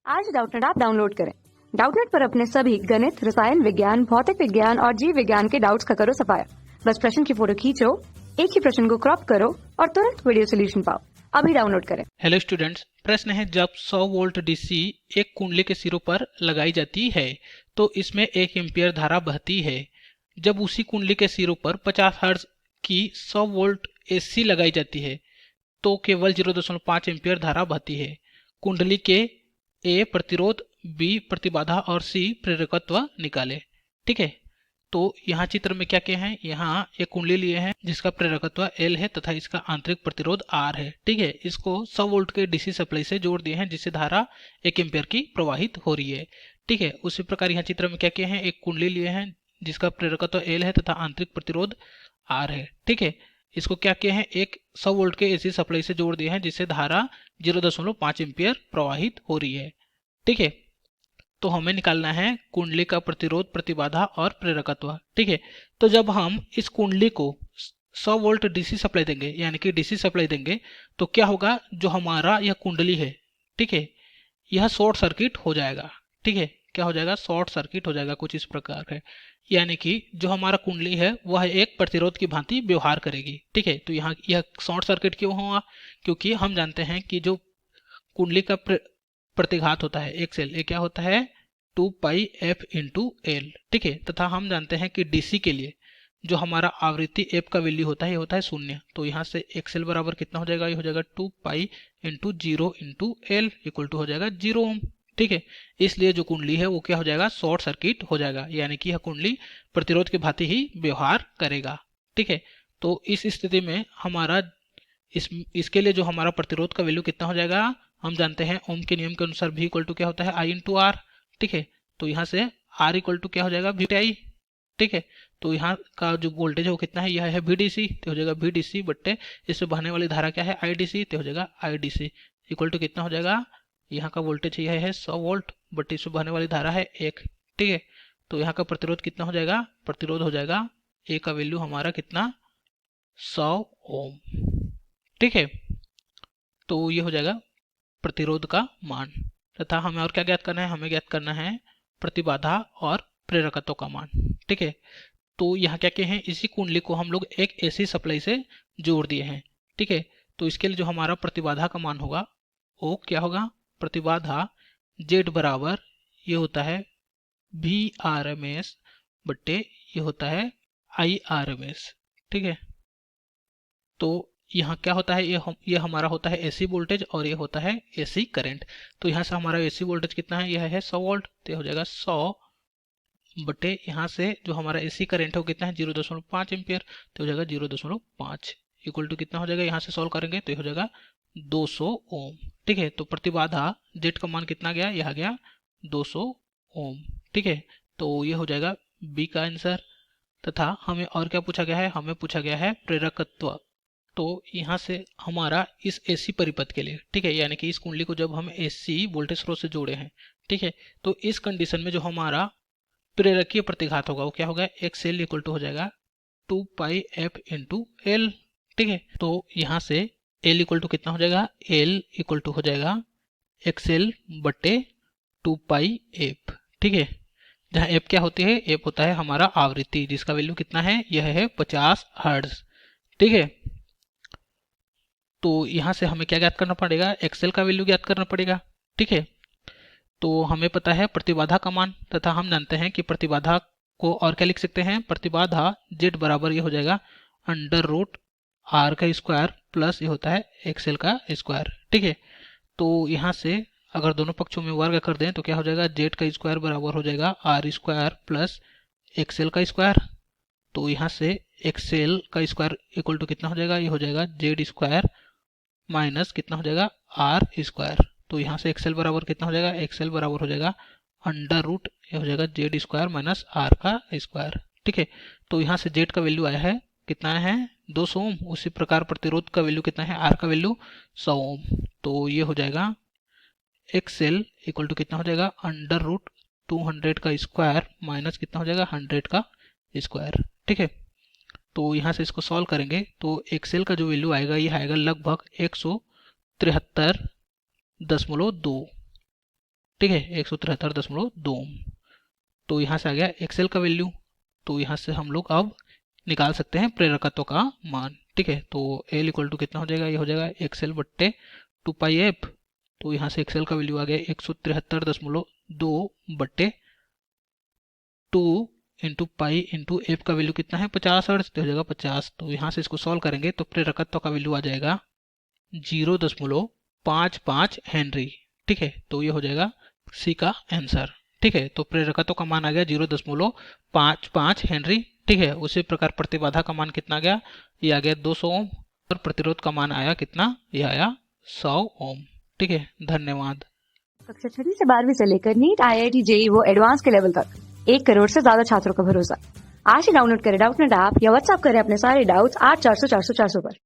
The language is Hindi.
आज डाउटनेट ऐप डाउनलोड करें। डाउटनेट पर अपने सभी गणित, रसायन विज्ञान, भौतिक विज्ञान और जीव विज्ञान के डाउट्स का करो सफाया। बस प्रश्न की फोटो खींचो, एक ही प्रश्न को क्रॉप करो और तुरंत वीडियो सोल्यूशन पाओ। अभी डाउनलोड करें। हेलो स्टूडेंट्स, प्रश्न है जब 100 वोल्ट डीसी एक कुंडली के सिरों पर लगाई जाती है तो इसमें 1 एम्पियर धारा बहती है। जब उसी कुंडली के सिरों पर 50 हर्ट्ज की 100 वोल्ट एसी लगाई जाती है तो केवल 0.5 एम्पियर धारा बहती है। कुंडली के ए प्रतिरोध, बी प्रतिबाधा और सी प्रेरकत्व निकाले। ठीक है, तो यहाँ चित्र में क्या क्या है, यहाँ एक कुंडली लिए हैं जिसका प्रेरकत्व L है तथा इसका आंतरिक प्रतिरोध R है। ठीक है, इसको 100 वोल्ट के डीसी सप्लाई से जोड़ दिए हैं जिससे धारा 1 एम्पियर की प्रवाहित हो रही है। ठीक है, उसी प्रकार यहाँ चित्र में क्या क्या है, एक कुंडली लिए हैं जिसका प्रेरकत्व L है तथा आंतरिक प्रतिरोध R है। ठीक है, इसको क्या किया है, एक 100 वोल्ट के एसी सप्लाई से जोड़ दिए हैं जिससे धारा 0.5 एम्पियर प्रवाहित हो रही है। ठीक है, तो हमें निकालना है कुंडली का प्रतिरोध, प्रतिबाधा और प्रेरकत्व। ठीक है, तो जब हम इस कुंडली को 100 वोल्ट डीसी सप्लाई देंगे, यानी कि डीसी सप्लाई देंगे, तो क्या होगा, जो हमारा यह कुंडली है, ठीक है, यह शॉर्ट सर्किट हो जाएगा। ठीक है, क्या हो जाएगा, शॉर्ट सर्किट हो जाएगा, कुछ इस प्रकार है। यानी कि जो हमारा कुंडली है वह एक प्रतिरोध की भांति व्यवहार करेगी। ठीक है, तो यहाँ यह शॉर्ट सर्किट क्यों हुआ, क्योंकि हम जानते हैं कि जो कुंडली का प्रतिघात होता है एक्सएल, ये क्या होता है 2 पाई एफ इंटू एल। ठीक है, तथा हम जानते हैं कि डीसी के लिए जो हमारा आवृत्ति एफ का वैल्यू होता है ये होता है 0। तो यहाँ से एक्सएल बराबर कितना हो जाएगा, ये हो जाएगा 2 pi into 0 into L equal to हो जाएगा 0 ओम। ठीक है, इसलिए जो कुंडली है वो क्या हो जाएगा, शॉर्ट सर्किट हो जाएगा, यानी कि यह कुंडली प्रतिरोध की भांति ही व्यवहार करेगा। ठीक है, तो इस स्थिति में हमारा इसके लिए जो हमारा प्रतिरोध का वैल्यू कितना हो जाएगा, हम जानते हैं ओम के नियम के अनुसार V इक्वल टू क्या होता है I इंटू आर। ठीक है, तो यहाँ से R इक्वल टू क्या हो जाएगा VI। ठीक है, तो यहाँ का जो वोल्टेज है वो कितना है, यह है VDC, तो हो जाएगा VDC बट्टे इससे बहने वाली धारा क्या है IDC, तो हो जाएगा IDC इक्वल टू कितना हो जाएगा, यहाँ का वोल्टेज यह है 100 वोल्ट बट्टे इससे बहने वाली धारा है 1। ठीक है, तो यहाँ का प्रतिरोध कितना हो जाएगा, प्रतिरोध हो जाएगा A का वैल्यू हमारा कितना 100 ओम। ठीक है, तो ये हो जाएगा प्रतिरोध का मान, तथा हमें और क्या ज्ञात करना है, हमें ज्ञात करना है प्रतिबाधा और प्रेरकत्व का मान। ठीक है, तो यहाँ क्या क्या है, इसी कुंडली को हम लोग एक एसी सप्लाई से जोड़ दिए हैं। ठीक है, तो इसके लिए जो हमारा प्रतिबाधा का मान होगा वो क्या होगा, प्रतिबाधा Z बराबर ये होता है VRMS बट्टे ये होता है IRMS। ठीक है, तो यहाँ क्या होता है, ये हमारा होता है एसी वोल्टेज और ये होता है एसी करंट। तो यहाँ से हमारा एसी वोल्टेज कितना है, यह है 100 वोल्ट, तो हो जाएगा 100 बटे यहाँ से जो हमारा एसी करंट है वो कितना है 0.5 एम्पियर, तो हो जाएगा 0.5 इक्वल टू कितना हो जाएगा, यहाँ से सॉल्व करेंगे तो ये हो जाएगा 200 ओम। ठीक है, तो प्रतिबाधा जेड का मान कितना गया, यह गया 200 ओम। ठीक है, तो ये हो जाएगा बी का आंसर। तथा हमें और क्या पूछा गया है, हमें पूछा गया है प्रेरकत्व। तो यहाँ से हमारा इस एसी परिपथ के लिए, ठीक है, यानी कि इस कुंडली को जब हम एसी वोल्टेज स्रोत से जोड़े हैं, ठीक है, तो इस कंडीशन में जो हमारा प्रेरकीय प्रतिघात होगा वो क्या होगा, एक्स एल इक्वल टू हो जाएगा 2 पाई एफ इंटू एल। ठीक है, तो यहाँ से एल इक्वल टू कितना हो जाएगा, एल इक्वल टू हो जाएगा एक्स एल बटे 2 पाई एफ। ठीक है, जहाँ एफ क्या होती है, एफ होता है हमारा आवृत्ति जिसका वैल्यू कितना है, यह है 50 हर्ट्ज। ठीक है, तो यहाँ से हमें क्या ज्ञात करना पड़ेगा, एक्सएल का वैल्यू ज्ञात करना पड़ेगा। ठीक है, तो हमें पता है प्रतिबाधा का मान, तथा हम जानते हैं कि प्रतिबाधा को और क्या लिख सकते हैं, प्रतिबाधा Z बराबर ये हो जाएगा अंडर रूट R का स्क्वायर प्लस ये होता है एक्सएल का स्क्वायर। ठीक है, तो यहाँ से अगर दोनों पक्षों में वर्ग कर दें तो क्या हो जाएगा, Z का स्क्वायर बराबर हो जाएगा R स्क्वायर प्लस एक्सएल का स्क्वायर। तो यहाँ से एक्सएल का स्क्वायर इक्वल टू कितना हो जाएगा, ये हो जाएगा Z स्क्वायर माइनस कितना हो जाएगा आर स्क्वायर। तो यहाँ से एक्सएल बराबर कितना हो जाएगा, एक्सएल बराबर हो जाएगा अंडर रूट ये हो जाएगा जेड स्क्वायर माइनस आर का स्क्वायर। ठीक है, तो यहाँ से जेड का वैल्यू आया है कितना है 200 ओम, उसी प्रकार प्रतिरोध का वैल्यू कितना है, आर का वैल्यू 100 ओम। तो ये हो जाएगा एक्सएल इक्वल टू कितना हो जाएगा अंडर रूट 200 का स्क्वायर माइनस कितना हो जाएगा 100 का स्क्वायर। ठीक है, तो यहाँ से इसको सॉल्व करेंगे तो एक्सएल का जो वैल्यू आएगा ये आएगा लगभग 173.2। ठीक है, 173.2 ओम। तो यहाँ से आ गया एक्सएल का वैल्यू। तो यहाँ से हम लोग अब निकाल सकते हैं प्रेरकत्व का मान। ठीक है, तो एल इक्वल टू कितना हो जाएगा, ये हो जाएगा एक्सएल बट्टे 2πf। तो यहाँ से एक्सएल का वैल्यू आ गया 173.2 बट्टे 2 इंटू पाई इंटू एफ का वैल्यू कितना है 50 हर्ट्ज, तो हो जाएगा 50। तो यहाँ से इसको सॉल्व करेंगे तो प्रेरकत्व का वैल्यू आ जाएगा 0.55 हेनरी। ठीक है, तो ये हो जाएगा सी का आंसर। ठीक है, तो प्रेरकत्व का मान आ गया 0.55 हेनरी। ठीक है, उसी प्रकार प्रतिबाधा का मान कितना गया, ये आ गया 200 ओम। और प्रतिरोध का मान आया कितना, ये आया 100 ओम। ठीक है, धन्यवाद। कक्षा 6वीं से 12वीं से लेकर नीट, IIT, JEE वो एडवांस के लेवल तक 1 करोड़ से ज्यादा छात्रों का भरोसा। आज ही डाउनलोड करें डाउटनेट ऐप या व्हाट्सएप करें अपने सारे डाउट्स 8400 400 400 पर।